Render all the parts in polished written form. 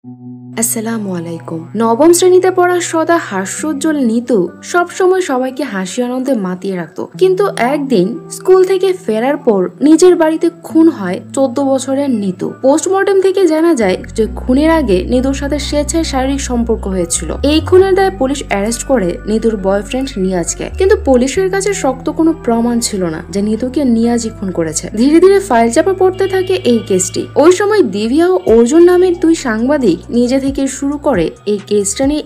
আসসালামু আলাইকুম। নবম শ্রেণীতে পড়া সদা হাস্যোজ্জ্বল নিতু সবসময় সবাইকে হাসি আনন্দে মাতিয়ে রাখতো, কিন্তু একদিন স্কুল থেকে ফেরার পর নিজের বাড়িতে খুন হয় 14 বছরের নিতু। পোস্টমর্টেম থেকে জানা যায় যে খুনের আগে নিতুর সাথে স্বেচ্ছায় শারীরিক সম্পর্ক হয়েছিল। এই খুনের দায়ে পুলিশ অ্যারেস্ট করে নিতুর বয়ফ্রেন্ড নিয়াজকে, কিন্তু পুলিশের কাছে শক্ত কোনো প্রমাণ ছিল না যে নিতুকে নিয়াজই খুন করেছে। ধীরে ধীরে ফাইল চাপা পড়তে থাকে এই কেসটি। ওই সময় দিভিয়া ও অর্জুন নামের দুই সাংবাদিক নিজে থেকে শুরু করে এই কেসটা নিয়ে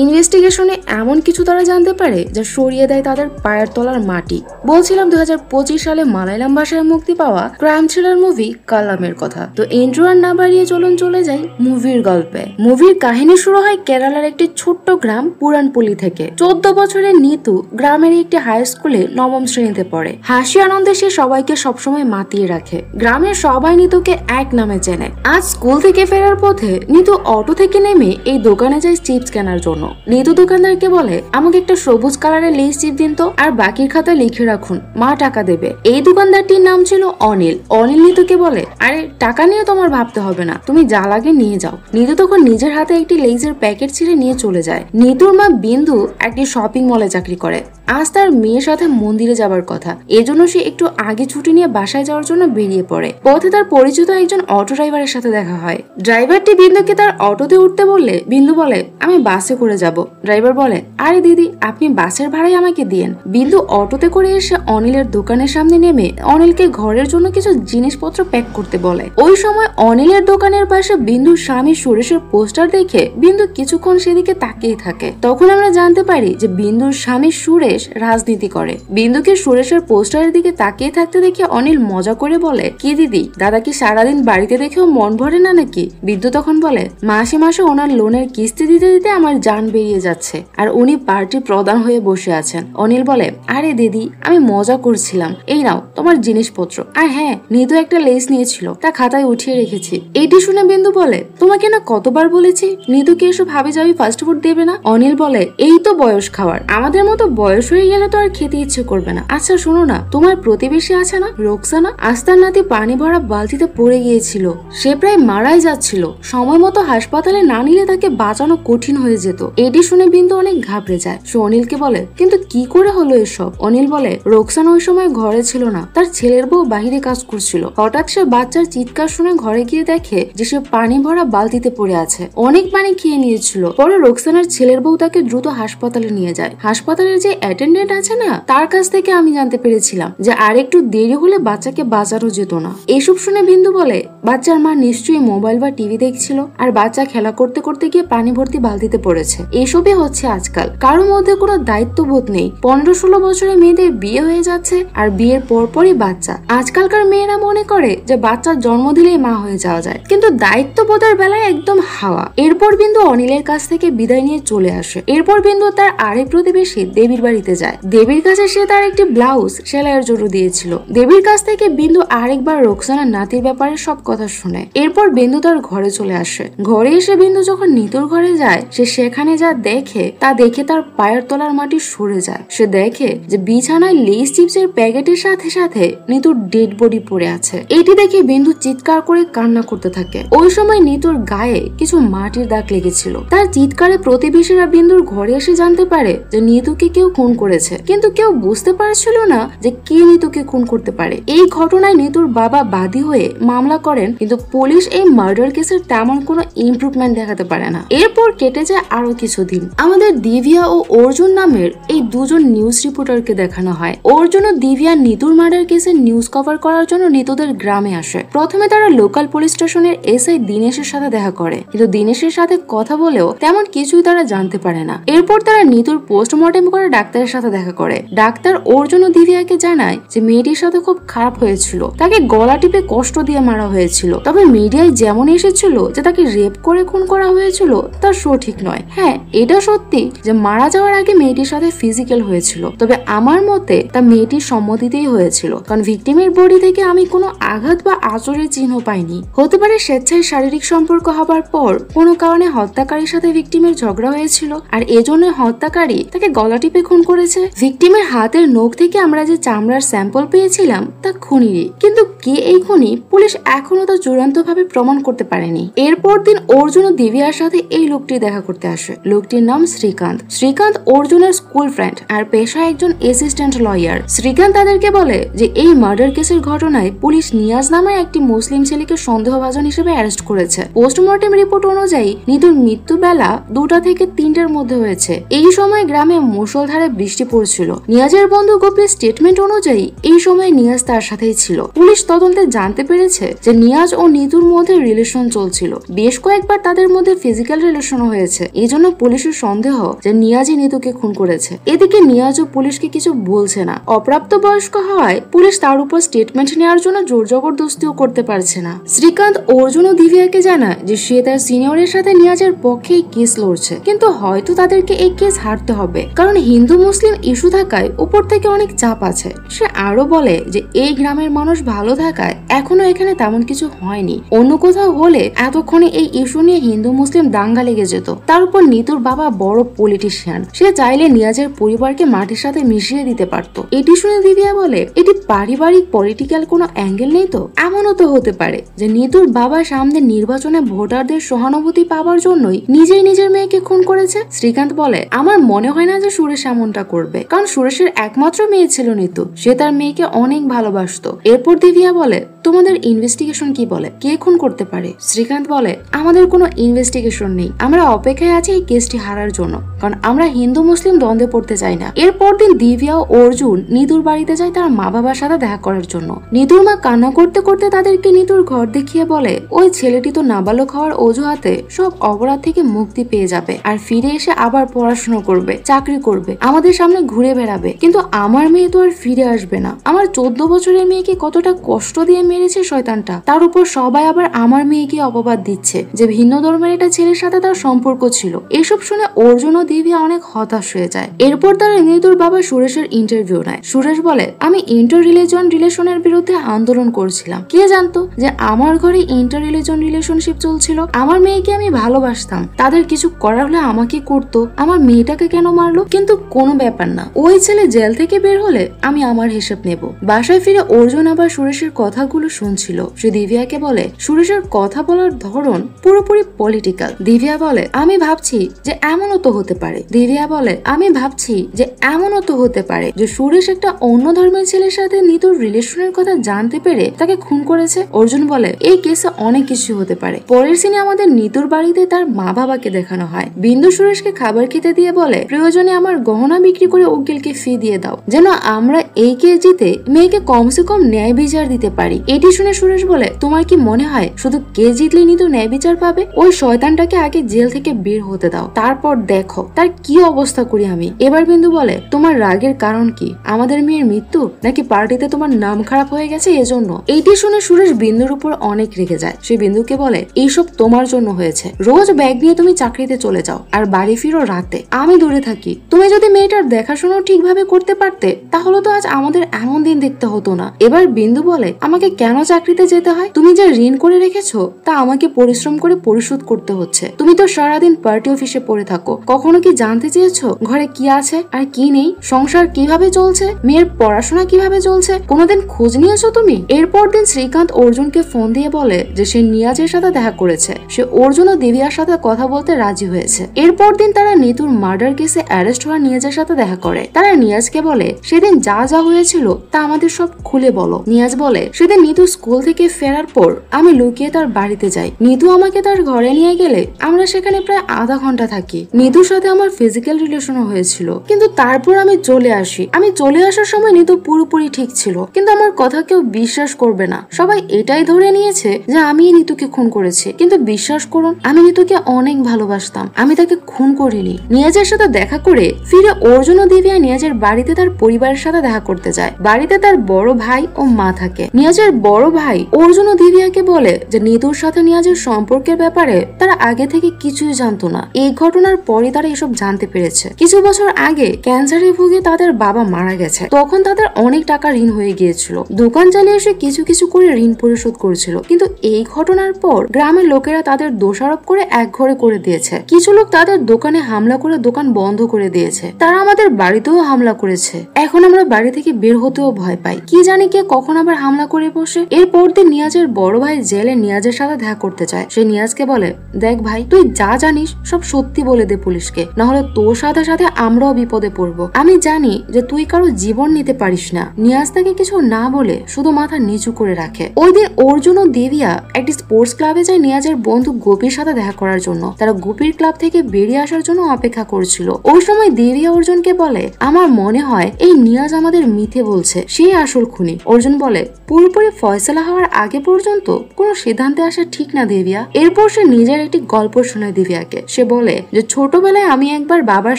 ইনভেস্টিগেশনে এমন কিছু তারা জানতে পারে যা সরিয়ে দেয় তাদের পায়ের তলার মাটি। বলছিলাম 2025 সালে মালায়ালাম ভাষায় মুক্তি পাওয়া ক্রাইম থ্রিলার মুভি কালামের কথা। তো ইন্ট্রো আর না বাড়িয়ে চলে যাই মুভির গল্পে। মুভির কাহিনী শুরু হয় কেরালার একটি ছোট্ট গ্রাম পুরানপল্লী থেকে। 14 বছরের নিতু গ্রামের একটি হাই স্কুলে নবম শ্রেণীতে পড়ে। হাসি আনন্দে সে সবাইকে সবসময় মাতিয়ে রাখে। গ্রামের সবাই নিতুকে এক নামে চেনে। আজ স্কুল থেকে ফেরার পথে নিতু অটো থেকে নেমে এই দোকানে যায় চিপস কেনার জন্য। নিতু দোকানদারকে বলে, আমাকে একটা সবুজ কালারের লেস চিপ দিন তো, আর বাকির খাতায় লিখে রাখুন, মা টাকা দেবে। এই দোকানদারটির নাম ছিল অনিল। অনিল নিতুকে বলে, আরে টাকা নিয়ে তোমার ভাবতে হবে না, তুমি যা লাগে নিয়ে যাও। নিতু তখন নিজের হাতে একটি লেজের প্যাকেট ছিঁড়ে নিয়ে চলে যায়। নিতুর মা বিন্দু একটি শপিং মলে চাকরি করে। আজ তার মেয়ের সাথে মন্দিরে যাবার কথা, এজন্য সে একটু আগে ছুটি নিয়ে বাসায় যাওয়ার জন্য বেরিয়ে পড়ে। পথে তার পরিচিত একজন অটো ড্রাইভারের সাথে দেখা হয়। ড্রাইভারটি বিন্দুকে তার অটোতে উঠতে বললে বিন্দু বলে, আমি বাসে করে যাব। ড্রাইভার বলে, আরে দিদি, আপনি বাসের ভাড়াই আমাকে দিয়েন। বিন্দু অটোতে করে এসে অনিলের দোকানের সামনে নেমে অনিলকে ঘরের জন্য কিছু জিনিসপত্র প্যাক করতে বলে। ওই সময় অনিলের দোকানের পাশে বিন্দুর স্বামী সুরেশের পোস্টার দেখে বিন্দু কিছুক্ষণ সেদিকে তাকিয়ে থাকে। তখন আমরা জানতে পারি যে বিন্দুর স্বামী সুরেশ রাজনীতি করে। বিন্দুকে সুরেশের পোস্টারের দিকে তাকিয়ে থাকতে দেখে অনিল মজা করে বলে, কি দিদি, দাদা কি সারাদিন বাড়িতে দেখেও মন ভরে না নাকি? বিন্দু তখন বলে, মাসে মাসে ওনার লোনের কিস্তি দিতে দিতে আমার জান বেরিয়ে যাচ্ছে, আর উনি পার্টি প্রধান হয়ে বসে আছেন। অনিল বলে, আরে দিদি, আমি মজা করছিলাম, এই নাও তোমার জিনিসপত্র। আর হ্যাঁ, নিতু একটা লেস নিয়েছিল, তা খাতায় উঠিয়ে রেখেছি। এটি শুনে বিন্দু বলে, তোমাকে না কতবার বলেছি নিতুকে এসব ভাবে যাবি ফাস্ট ফুড দেবে না। অনিল বলে, এই তো বয়স খাওয়ার, আমাদের মতো বয়স হয়ে গেলে তো আর খেতে ইচ্ছে করবে না। আচ্ছা শোনো না, তোমার প্রতিবেশী আছে না রোকসানা, আস্তার নাতি পানি ভরা বালতিতে পড়ে গিয়েছিল, সে প্রায় মারাই যাচ্ছিল। সময় মতো হাসপাতালে না নিলে তাকে বাঁচানো কঠিন হয়ে যেত। এটি শুনে বিন্দু অনেক ঘাবড়ে যায়। সে অনিলকে বলে, কিন্তু কি করে হলো এসব? অনিল বলে, রোকসানা ওই সময় ঘরে ছিল না, তার ছেলের বউ বাহিরে কাজ করছিল। হঠাৎ সে বাচ্চার চিৎকার শুনে ঘরে গিয়ে দেখে যে সে পানি ভরা বালতিতে পড়ে আছে। অনেক পানি খেয়ে নিয়েছিল। পরে রোকসানার ছেলের বউ তাকে দ্রুত হাসপাতালে নিয়ে যায়। হাসপাতালের যে অ্যাটেন্ডেন্ট আছে না, তার কাছ থেকে আমি জানতে পেরেছিলাম যে আর একটু দেরি হলে বাচ্চাকে বাঁচানো যেত না। এসব শুনে বিন্দু বলে, বাচ্চার মা নিশ্চয়ই মোবাইল বা টিভি দেখছিল, আর বাচ্চা খেলা করতে করতে গিয়ে পানি ভর্তি বালতিতে পড়েছে। এসবই হচ্ছে আজকাল, কারোর মধ্যে কোনো দায়িত্ববোধ নেই। 15-16 বছরের মেয়েদের বিয়ে হয়ে যাচ্ছে, আর বিয়ের পরপরই বাচ্চা। আজকালকার মেয়েরা মনে করে যে বাচ্চার জন্ম দিলেই মা হয়ে যাওয়া যায়, কিন্তু দায়িত্ববোধের বেলায় একদম হাওয়া। এরপর বিন্দু অনিলের কাছ থেকে বিদায় নিয়ে চলে আসে। এরপর বিন্দু তার আরেক প্রতিবেশী দেবীর বাড়িতে যায়। দেবীর কাছে সে তার একটি ব্লাউজ সেলাইয়ের জন্য দিয়েছিল। দেবীর কাছ থেকে বিন্দু আরেকবার রোকসানার নাতির ব্যাপারে সব কথা শুনে। এরপর বিন্দু তার ঘরে চলে আসে। ঘরে এসে বিন্দু যখন নিতুর ঘরে যায়, সে সেখানে যা দেখে তা দেখে তার পায়ের তলার মাটি সরে যায়। সে দেখে যে বিছানায় লেস চিপসের প্যাকেটের সাথে সাথে নিতুর ডেড বডি পড়ে আছে। এটি দেখে বিন্দু চিৎকার করে কান্না করতে থাকে। ওই সময় নিতুর গায়ে কিছু মাটির দাগ লেগেছিল। তার চিৎকারে প্রতিবেশীরা বিন্দুর ঘরে এসে জানতে পারে যে নিতুকে কেউ খুন করেছে, কিন্তু কেউ বুঝতে পারছিল না যে কে নিতুকে খুন করতে পারে। এই ঘটনায় নিতুর বাবা বাদী হয়ে মামলা করেন, কিন্তু পুলিশ এই মার্ডার কেসের তেমন কোনো ইমপ্রুভমেন্ট দেখাতে পারে না। এরপর কেটে যায় আরো কিছুদিন। আমাদের দিভিয়া ও অর্জুন নামের এই দুজন নিউজ রিপোর্টারকে দেখানো হয়। অর্জুন ও দিভিয়া নিতুর মার্ডার কেসের নিউজ কভার করার জন্য নিতুদের গ্রামে আসে। প্রথমে তারা লোকাল পুলিশ স্টেশনের এসআই দিনেশের সাথে দেখা করে, কিন্তু দিনেশের সাথে কথা বলেও তেমন কিছুই তারা জানতে পারে না। এরপর তারা নিতুর পোস্টমর্টেম করে ডাক্তারের সাথে দেখা করে। ডাক্তার অর্জুন ও দিভিয়াকে জানায় যে মেয়েটির সাথে খুব খারাপ হয়েছিল, তাকে গলা টিপে কষ্ট দিয়ে মারা হয়েছিল। তবে মিডিয়ায় যেমন এসেছিল যে তাকে রেপ করে খুন করা হয়েছিল, তা সঠিক নয়। হ্যাঁ, এটা সত্যি যে মারা যাওয়ার আগে মেয়েটির সাথে ফিজিক্যাল হয়েছিল, তবে আমার মতে তা মেয়েটির সম্মতিতেই হয়েছিল, কারণ ভিকটিমের বডি থেকে আমি কোনো আঘাত বা আঁচড়ের চিহ্ন পাইনি। হতে পারে স্বেচ্ছায় শারীরিক সম্পর্ক হবার পর কোনো কারণে হত্যাকারীর সাথে ভিকটিমের ঝগড়া হয়েছিল, আর এজন্য হত্যাকারী তাকে গলা টিপে খুন করেছে। ভিকটিমের হাতের নখ থেকে আমরা যে চামড়ার স্যাম্পল পেয়েছিলাম তা খুনিরই, কিন্তু কে এই খুনি পুলিশ এখনো তা চূড়ান্ত ভাবে প্রমাণ করতে পারেনি। হয়নি। এরপর দিন অর্জুন ও দিব্যার সাথে এই লোকটি দেখা করতে আসে। লোকটির নাম শ্রীকান্ত। শ্রীকান্ত অর্জুনের স্কুল ফ্রেন্ড আর পেশায় একজন অ্যাসিস্ট্যান্ট লয়ার। শ্রীকান্ত তাদেরকে বলে যে এই মার্ডার কেসের ঘটনায় পুলিশ নিয়াজ নামে একটি মুসলিম ছেলেকে সন্দেহভাজন হিসেবে অ্যারেস্ট করেছে। পোস্টমর্টেম রিপোর্ট অনুযায়ী নিতুর মৃত্যু বেলা 2টা থেকে 3টার মধ্যে হয়েছে। এই সময় গ্রামে মুষলধারে বৃষ্টি পড়ছিল। নিয়াজের বন্ধু গোপীর স্টেটমেন্ট অনুযায়ী এই সময় নিয়াজ তার সাথেই ছিল। পুলিশ তদন্তে জানতে পেরেছে যে নিয়াজ ও নিতুর মধ্যে রিলেশন চলছিল। বেশ কয়েকবার তাদের মধ্যে ফিজিক্যাল রিলেশন হয়েছে। এই জন্য পুলিশের সন্দেহ যে নিয়াজই নিতুকে খুন করেছে। এদিকে নিয়াজও পুলিশকে কিছু বলছে না। অপ্রাপ্ত বয়স্ক হওয়ায় পুলিশ তার উপর স্টেটমেন্ট নেওয়ার জন্য জোর জবরদস্তিও করতে পারছে না। শ্রীকান্ত অর্জুন ও দিব্যাকে জানায় যে সে তার সিনিয়রের সাথে নিয়াজের পক্ষে এই কেস লড়ছে, কিন্তু হয়তো তাদেরকে এই কেস হারতে হবে কারণ হিন্দু মুসলিম ইস্যু থাকায় উপর থেকে অনেক চাপ আছে। সে আরো বলে যে এই গ্রামের মানুষ ভালো থাকায় এখনো এখানে তেমন কিছু হয়নি। অন্য কোথাও হলে এতক্ষণে এই ইস্যু নিয়ে হিন্দু মুসলিম দাঙ্গা লেগে যেত। তার উপর নিতুর বাবা বড় পলিটিশিয়ান, সে চাইলে নিয়াজের পরিবারকে মাটির সাথে মিশিয়ে দিতে পারত। এটি শুনে দিব্যা বলে এটি পারিবারিক পলিটিক্যাল কোনো অ্যাঙ্গেল নেই তো? এমনও তো হতে পারে যে নিতুর বাবা সামনে নির্বাচনে ভোটারদের সহানুভূতি পাওয়ার জন্যই নিজেই নিজের মেয়েকে খুন করেছে। শ্রীকান্ত বলে আমার মনে হয় না যে সুরেশ এমনটা করবে, কারণ সুরেশের একমাত্র মেয়ে ছিল নিতু, সে তার মেয়েকে অনেক ভালোবাসতো। এরপর দিব্যা বলে তোমাদের ইনভেস্টিগেশন কি বলে, কে খুন করতে পারে? শ্রীকান্ত বলে আমাদের কোনো ইনভেস্টিগেশন নেই, আমরা অপেক্ষায় আছি এই কেসটি হারার জন্য, কারণ আমরা হিন্দু মুসলিম দ্বন্দ্বে পড়তে চাই না। এরপর দিন দিব্যা ও অর্জুন নিতুর বাড়িতে যায় তার মা বাবার সাথে দেখা করার জন্য। নিতুর মা কান্না করতে করতে তাদেরকে নিতুর ঘর দেখিয়ে বলে ওই ছেলেটি তো নাবালক হওয়ার অজুহাতে সব অপরাধ থেকে মুক্তি পেয়ে যাবে আর ফিরে এসে আবার পড়াশোনা করবে, চাকরি করবে, আমাদের সামনে ঘুরে বেড়াবে, কিন্তু আমার মেয়ে তো আর ফিরে আসবে না। আমার 14 বছরের মেয়েকে কতটা কষ্ট দিয়ে মেরেছে শয়তানটা, তার উপর সবাই আবার আমার মেয়েকে অপবাদ দিচ্ছে যে ভিন্ন ধর্মের একটা ছেলের সাথে তার সম্পর্ক ছিল। এসব শুনে অর্জুন ও দিব্যা অনেক হতাশ হয়ে যায়। এরপর তারা নিতুর বাবা সুরেশের ইন্টারভিউ নেয়। সুরেশ বলে আমি ইন্টার রিলিজন রিলেশনের বিরুদ্ধে আন্দোলন করছিলাম, কে জানতো যে আমার ঘরে ইন্টার রিলিজন রিলেশনশিপ চলছিল। আমার মেয়েকে আমি ভালোবাসতাম, তাদের কিছু করার হলে আমাকে করতো, আমার মেয়েটাকে কেন মারলো? কিন্তু কোনো ব্যাপার না, ওই ছেলে জেল থেকে বের হলে আমি আমার হিসেব নেব। বাসায় ফিরে অর্জুন আবার সুরেশের কথাগুলো শুনছিল। সে দিব্যাকে বলে সুরেশের কথা বলার ধরন পুরোপুরি পলিটিক্যাল। দিব্যা বলে আমি ভাবছি যে এমনও তো হতে পারে। দিব্যা বলে আমি ভাবছি যে এমনও তো হতে পারে যে সুরেশ একটা অন্য ধর্মের ছেলের সাথে নিতুর রিলেশনের কথা জানতে পেরে তাকে খুন করেছে। অর্জুন বলে এই কেসে অনেক কিছু হতে পারে। পরের সিনে আমাদের নিতুর বাড়িতে তার মা বাবাকে দেখানো হয়। বিন্দু সুরেশকে খাবার খেতে দিয়ে বলে প্রয়োজনে আমার গহনা বিক্রি করে উকিলকে ফি দিয়ে দাও, যেন আমরা এই কেস জিতে মেয়েকে কমসে কম ন্যায় বিচার দিতে পারি। এটি শুনে সুরেশ বলে তোমার কি মনে হয় শুধু কেস জিতলে নিতু ন্যায় বিচার পাবে? ওই শয়তানটাকে আগে জেল থেকে বের হতে দাও, তারপর দেখো তার কি অবস্থা করি আমি। এবার বিন্দু বলে তোমার রাগের কারণ কি? আমাদের মেয়ের মৃত্যু নাকি পার্টিতে তোমার নাম খারাপ হয়ে গেছে এজন্য? এইটি শুনে সুরেশ বিন্দুর উপর অনেক রেগে যায়। সে বিন্দুকে বলে এইসব তোমার জন্য হয়েছে, রোজ ব্যাগ নিয়ে তুমি চাকরিতে চলে যাও আর বাড়ি ফিরো রাতে, আমি দূরে থাকি। তুমি যদি মেয়েটার দেখাশোনা ঠিকভাবে করতে পারতে তাহলে তো আজ আমাদের এমন দিন দেখতে হতো না। এবার বিন্দু বলে আমাকে কেন চাকরিতে যেতে হয়? তুমি যে ঋণ করে রেখেছো তা আমাকে পরিশ্রম করে পরিশোধ করতে হচ্ছে। তুমি তো সারাদিন পার্টি অফিসে পড়ে থাকো, কখনো কি জানতে চেয়েছো ঘরে কি আছে আর কি নেই, সংসার কিভাবে চলছে, মেয়ের পড়াশোনা কিভাবে চলছে, কোনোদিন খোঁজ নিয়েছো তুমি? এরপর দিন শ্রীকান্ত অর্জুনকে ফোন দিয়ে বলে যে সে নিয়াজের সাথে দেখা করেছে, সে অর্জুন ও দিব্যার সাথে কথা বলতে রাজি হয়েছে। এরপর দিন তারা নিতুর মার্ডার কেসে অ্যারেস্ট হওয়া নিয়াজের সাথে দেখা করে। তারা নিয়াজকে বলে সেদিন যা যা হয়েছিল তা আমাদের সব খুলে বলো। নিয়াজ বলে সেদিন নিতু স্কুল থেকে ফেরার পর আমি লুকিয়ে তার বাড়িতে যাই। নিতু আমাকে তার ঘরে নিয়ে গেলে আমরা সেখানে প্রায় আধা ঘন্টা থাকি। নিতুর সাথে আমার ফিজিক্যাল রিলেশনও হয়েছিল, কিন্তু তারপর আমি চলে আসি। আমি চলে আসার সময় নিতু পুরোপুরি ঠিক ছিল, কিন্তু আমার কথা কেউ বিশ্বাস করবে না। সবাই এটাই ধরে নিয়েছে যে আমি নিতুকে খুন করেছি, কিন্তু বিশ্বাস করুন আমি নিতুকে অনেক ভালোবাসতাম, আমি তাকে খুন করিনি। নিয়াজের সাথে দেখা করে ফিরে অর্জুন ও দিব্যা নিয়াজের বাড়িতে তার পরিবারের সাথে দেখা করতে যায়। বাড়িতে তার বড় ভাই ও মা থাকে। নিয়াজের বড় ভাই অর্জুন ও দিব্যাকে বলে যে নিতুর সাথে নিয়াজের সম্পর্কের ব্যাপারে তারা আগে থেকে কিছুই জানতো না। এই ঘটনার পরই তারা এসব জানতে পেরেছে। কিছু বছর আগে ক্যান্সারে ভুগে তাদের বাবা মারা গেছে, তখন তাদের অনেক টাকা ঋণ হয়ে গিয়েছিল। দোকান চালিয়ে এসে কিছু কিছু করে ঋণ পরিশোধ করেছিল, কিন্তু এই ঘটনার পর গ্রামের লোকেরা তাদের দোষারোপ করে একঘরে করে দিয়েছে। কিছু লোক তাদের দোকানে হামলা করে দোকান বন্ধ করে দিয়েছে। তারা আমাদের বাড়িতেও হামলা করেছে। এখন আমরা বাড়ি থেকে বের হতেও ভয় পাই, কি জানি কে কখন আবার হামলা করে বসে। এরপর দিন নিয়াজের বড় ভাই জেলে নিয়াজের সাথে দেখা করতে চায়। সে নিয়াজকে বলে, দেখ ভাই, তুই যা জানিস সব সত্যি বলে দে পুলিশকে, না হলে তোর সাথে সাথে আমরাও বিপদে পড়বো। আমি জানি যে তুই কারো জীবন নিতে পারিস না। নিয়াজ তাকে কিছু না বলে শুধু মাথা নিচু করে রাখে। ওই দিন অর্জুন ও দেবিয়া একটি স্পোর্টস ক্লাবে যায় নিয়াজের বন্ধু গোপীর সাথে দেখা করার জন্য। তারা গোপীর ক্লাব থেকে বেরিয়ে আসার জন্য অপেক্ষা করছিল। ওই সময় দেবিয়া অর্জুনকে বলে, আমার মনে হয় এই নিয়াজ আমাদের মিথ্যে বলছে, সেই আসল খুনি। অর্জুন বলে, পুরোপুরি ফয়সালা হওয়ার আগে পর্যন্ত কোনো সিদ্ধান্তে আসা ঠিক না দেবিয়া। এরপর সে নিজের একটি গল্প শোনায় দেবিয়াকে। সে বলে যে ছোটবেলায় আমি একবার বাবার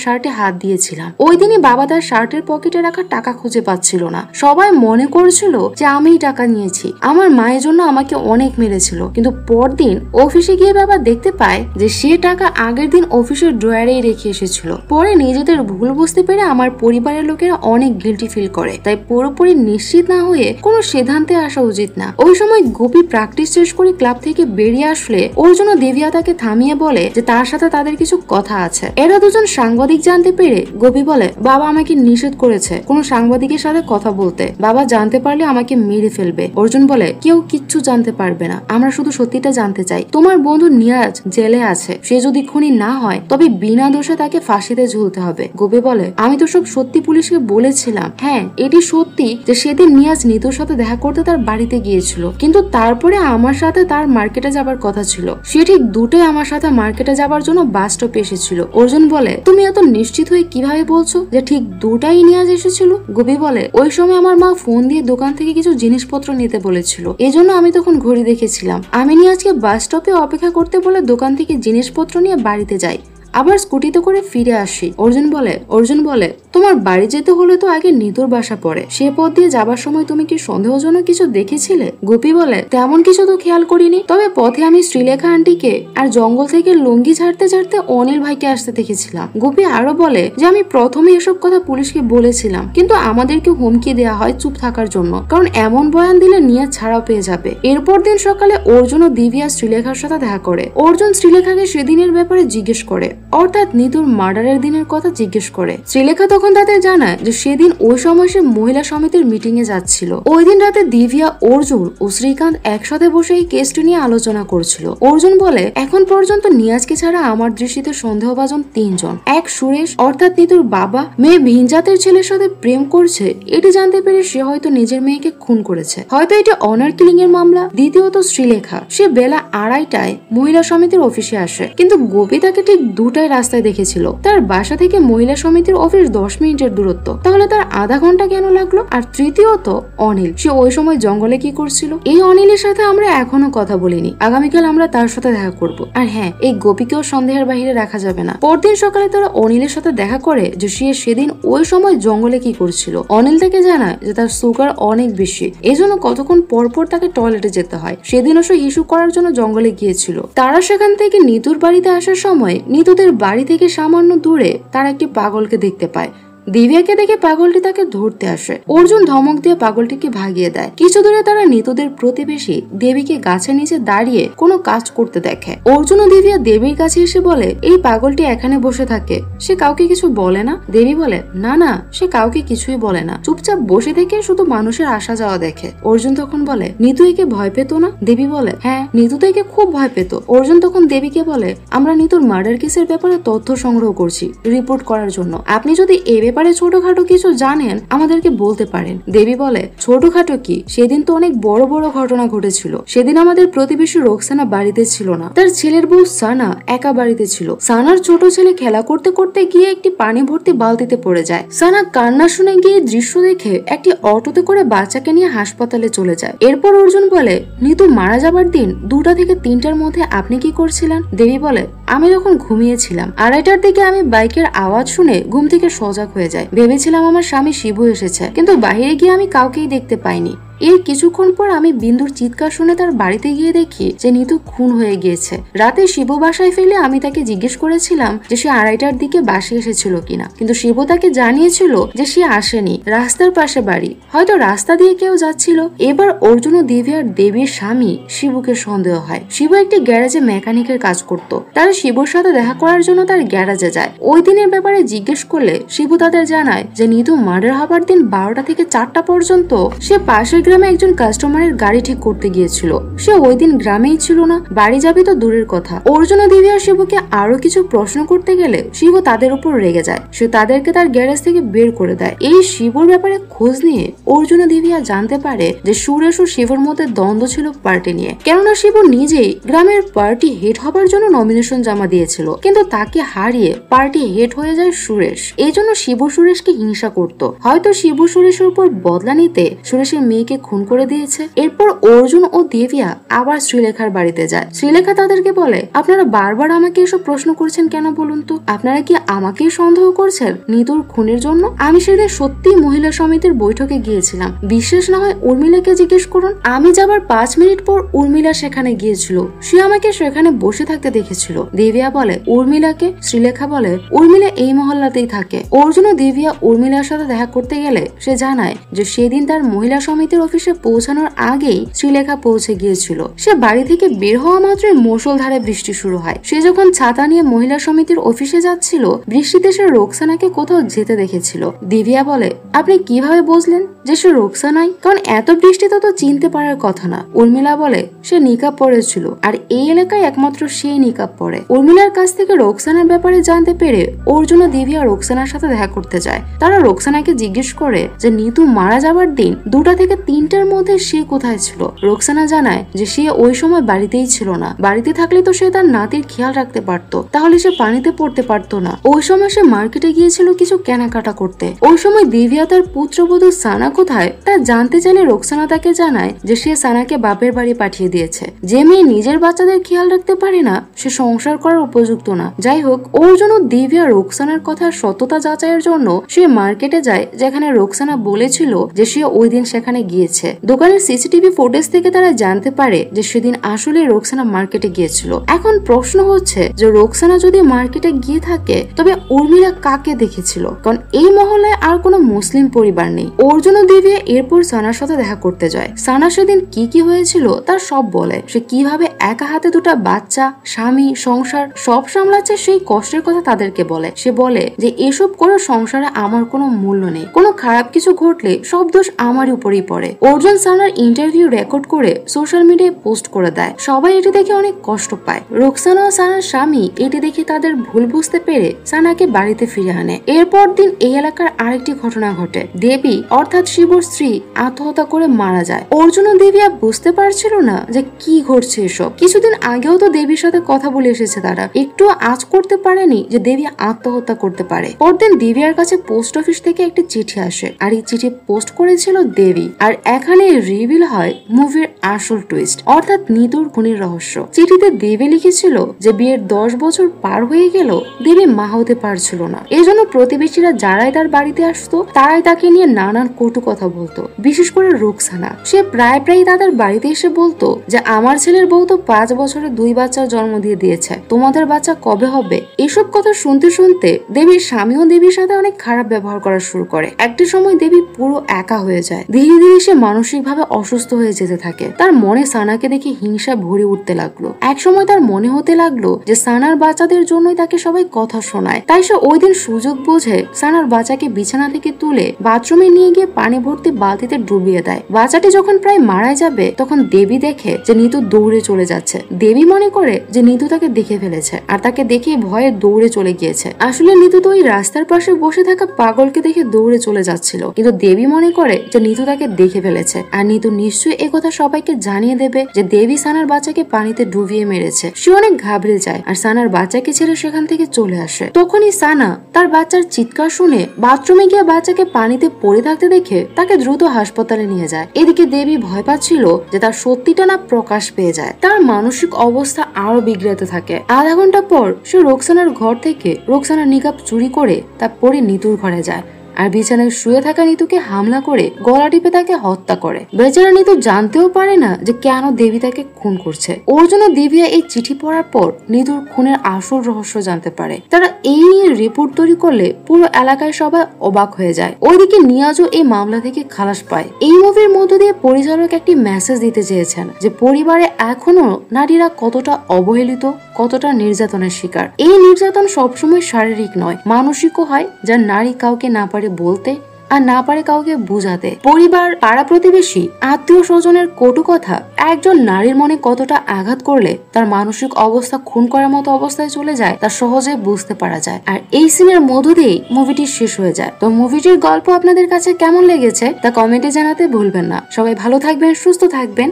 শার্টে হাত দিয়েছিলাম। ওই দিনই বাবা তার শার্টের পকেটে রাখা টাকা খুঁজে পাচ্ছিল না। সবাই মনে করছিল যে আমিই টাকা নিয়েছি। আমার মায়ের জন্য আমাকে অনেক মেরেছিল, কিন্তু পরদিন অফিসে গিয়ে বাবা দেখতে পায় যে সে টাকা আগের দিন অফিসের ড্রয়ারেই রেখে এসেছিল। পরে নিজেদের ভুল বুঝতে পেরে আমার পরিবারের লোকেরা অনেক গিল্টি ফিল করে। তাই পুরোপুরি নিশ্চিত না হয়ে কোনো সিদ্ধান্তে আসা উচিত না। ওই সময় গোপী প্র্যাকটিস শেষ করে ক্লাব থেকে বেরিয়ে আসলে অর্জুন ও দেবিয়া তাকে থামিয়ে বলে যে তার সাথে তাদের কিছু কথা আছে। এরা দুজন সাংবাদিক জানতে পেরে গোপী বলে, বাবা আমাকে নিষেধ করেছে কোনো সাংবাদিকের সাথে কথা বলতে। বাবা জানতে পারলে আমাকে মেরে ফেলবে। অর্জুন বলে, কেউ কিচ্ছু জানতে পারবে না, আমরা শুধু সত্যিটা জানতে চাই। তোমার বন্ধু নিয়াজ জেলে আছে, সে যদি খুনি না হয় তবে বিনা দোষে তাকে ফাঁসিতে ঝুলতে হবে। গোপী বলে, আমি তো সব সত্যি পুলিশকে বলেছিলাম। হ্যাঁ, এটি সত্যি যে সেদিন নিয়াজ নিতুর সাথে দেখা করতে তার বাড়িতে গিয়েছিল, কিন্তু তারপরে আমার সাথে তার মার্কেটে যাবার কথা ছিল। সে ঠিক দুটোই আমার সাথে মার্কেটে যাবার জন্য বাস স্টপে এসেছিল। অর্জুন বলে, তুমি এত নিশ্চিত হয়ে কিভাবে বলছো যে ঠিক দুটাই নিয়াজ এসেছিল? গোপী বলে, ওই সময় আমার মা ফোন দিয়ে দোকান থেকে কিছু জিনিসপত্র নিতে বলেছিল, এজন্য আমি তখন ঘড়ি দেখেছিলাম। আমি নিয়াজকে বাস স্টপে অপেক্ষা করতে বলে দোকান থেকে জিনিসপত্র নিয়ে বাড়িতে যাই, আবার স্কুটিতে করে ফিরে আসি। অর্জুন বলে তোমার বাড়ি যেতে হলে তো আগে নিতুর বাসা পড়ে, সে পথ দিয়ে যাবার সময় তুমি কি সন্দেহজনক কিছু দেখেছিলে? গোপী বলে, তেমন কিছু তো খেয়াল করিনি, তবে পথে আমি শ্রীলেখা আন্টিকে আর জঙ্গল থেকে লুঙ্গি ছাড়তে ছাড়তে অনিল ভাইকে আসতে দেখেছিলাম। গোপী আরো বলে যে আমি প্রথমে এসব কথা পুলিশকে বলেছিলাম, কিন্তু আমাদেরকে হুমকি দেওয়া হয় চুপ থাকার জন্য, কারণ এমন বয়ান দিলে নিয়াজ ছাড়াও পেয়ে যাবে। এরপর দিন সকালে অর্জুন ও দিব্যা শ্রীলেখার সাথে দেখা করে। অর্জুন শ্রীলেখাকে সেদিনের ব্যাপারে জিজ্ঞেস করে, অর্থাৎ নিতুর মার্ডারের দিনের কথা জিজ্ঞেস করে। শ্রীলেখা তখন তাদের জানায় যে সেদিন ওই সময় সে মহিলা সমিতির মিটিং এ যাচ্ছিল। ওই দিন রাতে দিব্যা, অর্জুন ও শ্রীকান্ত একসাথে বসে এই কেসটি নিয়ে আলোচনা করছিল। অর্জুন বলে, এখন পর্যন্ত নিয়াজকে ছাড়া আমার দৃষ্টিতে সন্দেহভাজন তিনজন। এক সুরেশ, অর্থাৎ নিতুর বাবা, মেয়ে ভিনজাতের ছেলের সাথে প্রেম করছে, এটি জানতে পেরে সে হয়তো নিজের মেয়েকে খুন করেছে, হয়তো এটি অনার কিলিং এর মামলা। দ্বিতীয়ত শ্রীলেখা, সে বেলা 2:30টায় মহিলা সমিতির অফিসে আসে, কিন্তু গোপী তাকে ঠিক 2টায় রাস্তায় দেখেছিল। তার বাসা থেকে মহিলা সমিতির অফিস 10 মিনিটের দূরত্ব, তাহলে তার আধা ঘন্টা কেন লাগলো? আর তৃতীয়ত অনিল, সে ওই সময় জঙ্গলে কি করছিল? এই অনিলের সাথে আমরা এখনো কথা বলিনি, আগামীকাল আমরা তার সাথে দেখা করব। আর হ্যাঁ, এই গোপীকেও সন্দেহের বাইরে রাখা যাবে না। পরদিন সকালে তারা অনিলের সাথে দেখা করে যে সে সেদিন ওই সময় জঙ্গলে কি করছিল। অনিল তাকে জানায় যে তার সুগার অনেক বেশি, এজন্য কতক্ষণ পরপর তাকে টয়লেটে যেতে হয়। সেদিনও সে হিসু করার জন্য জঙ্গলে গিয়েছিল। তারা সেখান থেকে নিতুর বাড়িতে আসার সময় নিতুদের বাড়ি থেকে সামান্য দূরে তারা একটি পাগলকে দেখতে পায়। দিব্যাকে দেখে পাগলটি তাকে ধরতে আসে। অর্জুন ধমক দিয়ে পাগলটিকে ভাগিয়ে দেয়। কিছু দূরে তারা নিতুদের প্রতিবেশী দেবীকে গাছের নিচে দাঁড়িয়ে কোনো কাজ করতে দেখে। অর্জুন ও দিব্যা দেবীর কাছে এসে বলে, এই পাগলটি এখানে বসে থাকে, সে কাউকে কিছু বলে না? দেবী বলে, না না, সে কাউকে কিছুই বলে না, চুপচাপ বসে থেকে শুধু মানুষের আসা যাওয়া দেখে। অর্জুন তখন বলে, নিতু একে ভয় পেত না? দেবী বলে, হ্যাঁ, নিতু তো একে খুব ভয় পেত। অর্জুন তখন দেবীকে বলে, আমরা নিতুর মার্ডার কেসের ব্যাপারে তথ্য সংগ্রহ করছি রিপোর্ট করার জন্য, আপনি যদি এ ব্যাপারে ছোটখাটো কিছু জানেন আমাদেরকে বলতে পারেন। দেবী বলে, ছোটখাটো কি, সেদিন তো অনেক বড় বড় ঘটনা ঘটেছিল। সেদিন আমাদের প্রতিবেশী রোকসানা বাড়িতে ছিল না, তার ছেলের বউ সানা একা বাড়িতে ছিল। সানার ছোট ছেলে খেলা করতে করতে গিয়ে একটি পানি ভর্তি বালতিতে পড়ে যায়। সানা কান্না শুনে গিয়ে দৃশ্য দেখে একটি অটোতে করে বাচ্চাকে নিয়ে হাসপাতালে চলে যায়। এরপর অর্জুন বলে, নিতু মারা যাবার দিন 2টা থেকে 3টার মধ্যে আপনি কি করছিলেন? দেবী বলে, আমি যখন ঘুমিয়েছিলাম 2:30টার দিকে আমি বাইকের আওয়াজ শুনে ঘুম থেকে সজাগ হয়ে যায়। ভেবেছিলাম আমার স্বামী শিবু এসেছে, কিন্তু বাইরে গিয়ে আমি কাউকেই দেখতে পাইনি। এর কিছুক্ষণ পর আমি বিন্দুর চিৎকার শুনে তার বাড়িতে গিয়ে দেখি যে নিতু খুন হয়ে গিয়েছে। রাতে শিবু বাসায় ফেলে আমি তাকে জিজ্ঞেস করেছিলাম যে সে 2:30টার দিকে বাসায় এসেছিল কিনা, কিন্তু শিবু তাকে জানিয়েছিল যে সে আসেনি, রাস্তার পাশে বাড়ি, হয়তো রাস্তা দিয়ে কেউ যাচ্ছিল। এবার অর্জুন ও দিব্যার দেবীর স্বামী শিবুকে সন্দেহ হয়। শিবু একটি গ্যারেজে মেকানিকের কাজ করত। তারা শিবুর সাথে দেখা করার জন্য তার গ্যারেজে যায়। ওই দিনের ব্যাপারে জিজ্ঞেস করলে শিবু তাদের জানায় যে নিতু মার্ডার হবার দিন 12টা থেকে 4টা পর্যন্ত সে পাশের গ্রামে একজন কাস্টমারের গাড়ি ঠিক করতে গিয়েছিল। সে ওই দিন গ্রামেই ছিল না, বাড়ি যাবে তো দূরের কথা। অর্জুন ও দিব্যা শিবুকে আরো কিছু প্রশ্ন করতে গেলে শিবু তাদের উপর রেগে যায়। সে তাদেরকে তার গ্যারেজ থেকে বের করে দেয়। এই শিবুর ব্যাপারে খোঁজ নিয়ে অর্জুন ও দিব্যা জানতে পারে যে সুরেশ ও শিবুর মধ্যে দ্বন্দ্ব ছিল পার্টি নিয়ে। কেননা শিবু নিজেই গ্রামের পার্টি হেড হবার জন্য নমিনেশন জমা দিয়েছিল, কিন্তু তাকে হারিয়ে পার্টি হেড হয়ে যায় সুরেশ। এই জন্য শিবু সুরেশকে হিংসা করত। হয়তো শিবু সুরেশের উপর বদলা নিতে সুরেশের মেয়েকে খুন করে দিয়েছে। এরপর অর্জুন ও দিব্যা আবার শ্রীলেখার বাড়িতে যায়। শ্রীলেখা তাদেরকে বলে, আপনারা বারবার আমাকে এসব প্রশ্ন করছেন কেন বলুন তো? আপনারা কি আমাকেই সন্দেহ করছেন নিতুর খুনের জন্য? আমি সেদিন সত্যি মহিলা সমিতির বৈঠকে গিয়েছিলাম। বিশ্বাস না হয় উর্মিলাকে জিজ্ঞেস করুন। আমি যাবার 5 মিনিট পর উর্মিলা সেখানে গিয়েছিল। সে আমাকে সেখানে বসে থাকতে দেখেছিল। দিব্যা বলে, উর্মিলাকে? শ্রীলেখা বলে, উর্মিলা এই মহল্লাতেই থাকে। অর্জুন ও দিব্যা উর্মিলার সাথে দেখা করতে গেলে সে জানায় যে সেদিন তার মহিলা সমিতির অফিসে পৌঁছানোর আগেই শ্রীলেখা পৌঁছে গিয়েছিল। সে বাড়ি থেকে বের হওয়া মাত্রই মুষলধারে বৃষ্টি শুরু হয়। সে যখন ছাতা নিয়ে মহিলা সমিতির অফিসে যাচ্ছিল, বৃষ্টিতে সে রোকসানাকে কোথাও যেতে দেখেছিল। দিব্যা বলে, আপনি কিভাবে বুঝলেন যে সে রোকসানাই? কারণ এত বৃষ্টিতে তো চিনতে পারার কথা না। উর্মিলা বলে, সে নিকাব পরেছিল, আর এই এলাকায় একমাত্র সেই নিকাব পরে। উর্মিলার কাছ থেকে রোকসানার ব্যাপারে জানতে পেরে অর্জুন ও দিব্যা রোকসানার সাথে দেখা করতে যায়। তারা রোকসানাকে জিজ্ঞেস করে যে নিতু মারা যাবার দিন 2টা থেকে 3টার মধ্যে সে কোথায় ছিল। রোকসানা জানায় যে সে ওই সময় বাড়িতেই ছিল না। বাড়িতে থাকলে তো সে তার নাতির খেয়াল রাখতে পারতো, তাহলে সে পানিতে পড়তে পারতো না। ওই সময় সে মার্কেটে গিয়েছিল কিছু কেনাকাটা করতে। ওই সময় দিব্যা তার পুত্রবধূ সানা কোথায় তা জানতে চাইলে রোকসানা তাকে জানায় যে সে সানাকে বাপের বাড়ি পাঠিয়ে দিয়েছে। যে মেয়ে নিজের বাচ্চাদের খেয়াল রাখতে পারে না সে সংসার করার উপযুক্ত না। যাই হোক, অর্জুন ও দিব্যা রোকসানার কথা সত্যতা যাচাইয়ের জন্য সে মার্কেটে যায়, যেখানে রোকসানা বলেছিল যে সে ওই দিন সেখানে গিয়েছে। দোকানের সিসিটিভি ফুটেজ থেকে তারা জানতে পারে যে সেদিন আসলে রোকসানা মার্কেটে গিয়েছিল। এখন প্রশ্ন হচ্ছে যে রোকসানা যদি মার্কেটে গিয়ে থাকে তবে উর্মিলা কাকে দেখেছিল? কারণ এই মহল্লায় আর কোনো মুসলিম পরিবার নেই। অর্জুন ও দিব্যা এরপর সানার সাথে দেখা করতে যায়। সানা সেদিন কি হয়েছিল তার সব বলে। সে কিভাবে একা হাতে 2টা বাচ্চা, স্বামী, সংসার সব সামলাচ্ছে সেই কষ্টের কথা তাদেরকে বলে। সে বলে যে এসব করে সংসারে আমার কোনো মূল্য নেই, কোনো খারাপ কিছু ঘটলে সব দোষ আমার উপরেই পড়ে। অর্জুন সানার ইন্টারভিউ রেকর্ড করে সোশ্যাল মিডিয়ায় পোস্ট করে দেয়। সবাই এটি দেখে অনেক কষ্ট পায়। রোকসানা ও সানার স্বামী এটি দেখে তাদের ভুল বুঝতে পেরে সানাকে বাড়িতে ফিরে আনে। এরপর দিন এই এলাকার আরেকটি ঘটনা ঘটে। দেবী অর্থাৎ শিবুর স্ত্রী আত্মহত্যা করে মারা যায়। অর্জুন ও দিব্যা বুঝতে পারছিল না যে কি ঘটছে এসব। কিছুদিন আগেও তো দেবীর সাথে কথা বলে এসেছে তারা, একটু আজ করতে পারেনি যে দেবী আত্মহত্যা করতে পারে। পরদিন দিব্যার কাছে পোস্ট অফিস থেকে একটি চিঠি আসে, আর এই চিঠি পোস্ট করেছিল দেবী। আর এখানে রিভিল হয় মুভির আসল টুইস্ট, অর্থাৎ নিতুর খুনের রহস্য। চিঠিতে দেবী লিখেছিল যে বিয়ের 10 বছর পার হয়ে গেল দেবী মা হতে পারছিল না। এই জন্য প্রতিবেশীরা যারাই তার বাড়িতে আসতো তারাই তাকে নিয়ে নানান কটু কথা বলতো। বিশেষ করে রোকসানা, সে প্রায় তাদের বাড়িতে এসে বলতো যে আমার ছেলের বউ তো 5 বছরে 2 বাচ্চার জন্ম দিয়ে দিয়েছে, তোমাদের বাচ্চা কবে হবে? এসব কথা শুনতে শুনতে দেবীর স্বামীও দেবীর সাথে অনেক খারাপ ব্যবহার করা শুরু করে। একটা সময় দেবী পুরো একা হয়ে যায়। ধীরে ধীরে সে মানসিক ভাবে অসুস্থ হয়ে যেতে থাকে। তার মনে সানাকে দেখে হিংসা ভরে উঠতে লাগলো। এক সময় তার মনে হতে লাগলো যে সানার বাচ্চাদের জন্যই তাকে সবাই কথা শোনায়। তাই সে ওই দিন সুযোগ বুঝে সানার বাচ্চাকে বিছানা থেকে তুলে বাথরুমে নিয়ে গিয়ে পানি ভর্তি বালতিতে ডুবিয়ে দেয়। বাচ্চাটি যখন প্রায় মারা যাবে তখন দেবী দেখে যে নিতু দৌড়ে চলে যাচ্ছে। দেবী মনে করে যে নিতু তাকে দেখে ফেলেছে আর তাকে দেখে ভয়ে দৌড়ে চলে গিয়েছে। আসলে নিতু তো ওই রাস্তার পাশে বসে থাকা পাগলকে দেখে দৌড়ে চলে যাচ্ছিল, কিন্তু দেবী মনে করে যে নিতু তাকে দেখে ফেলেছে আর নিতু নিশ্চয়ই একথা সবাইকে জানিয়ে দেবে যে দেবী সানার বাচ্চাকে পানিতে ডুবিয়ে মেরেছে। সে অনেক ঘাবড়ে যায় আর সানার বাচ্চাকে ছেড়ে সেখান থেকে চলে আসে। তখনই সানা তার বাচ্চার চিৎকার শুনে বাথরুমে গিয়ে বাচ্চাকে পানিতে পড়ে থাকতে দেখে তাকে দ্রুত হাসপাতালে নিয়ে যায়। এদিকে দেবী ভয় পাচ্ছিল যে তার সত্যিটা না প্রকাশ পেয়ে যায়। তার মানসিক অবস্থা আরো বিগড়াতে থাকে। আধা ঘন্টা পর সে রোকসানার ঘর থেকে রোকসানার নিকাব চুরি করে তা পরে নিতুর ঘরে যায় আর বিছানায় শুয়ে থাকা নিতুকে হামলা করে গলা টিপে তাকে হত্যা করে। বেচারা নিতু জানতেও পারে না যে কেন দেবী তাকে খুন করছে। ওর জন্য দিব্যা এই চিঠি পড়ার পর নিতুর খুনের আসল রহস্য জানতে পারে। তারা এই নিয়ে রিপোর্ট তৈরি করলে পুরো এলাকায় সবাই অবাক হয়ে যায়। ওইদিকে নিয়াজও এই মামলা থেকে খালাস পায়। এই মুভির মধ্য দিয়ে পরিচালক একটি মেসেজ দিতে চেয়েছেন যে পরিবারে এখনো নারীরা কতটা অবহেলিত, কতটা নির্যাতনের শিকার। এই নির্যাতন সবসময় শারীরিক নয়, মানসিকও হয়, যা নারী কাউকে না পারে বলতে আর না পারে কাউকে বুঝাতে। পরিবার, পাড়া প্রতিবেশী, আত্মীয় স্বজনের কটু কথা একজন নারীর মনে কতটা আঘাত করলে তার মানসিক অবস্থা খুন করার মতো অবস্থায় চলে যায় তা সহজে বুঝতে পারা যায়। আর এই সিনের মধ্য দিয়েই মুভিটি শেষ হয়ে যায়। তো মুভিটির গল্প আপনাদের কাছে কেমন লেগেছে তা কমেন্টে জানাতে ভুলবেন না। সবাই ভালো থাকবেন, সুস্থ থাকবেন।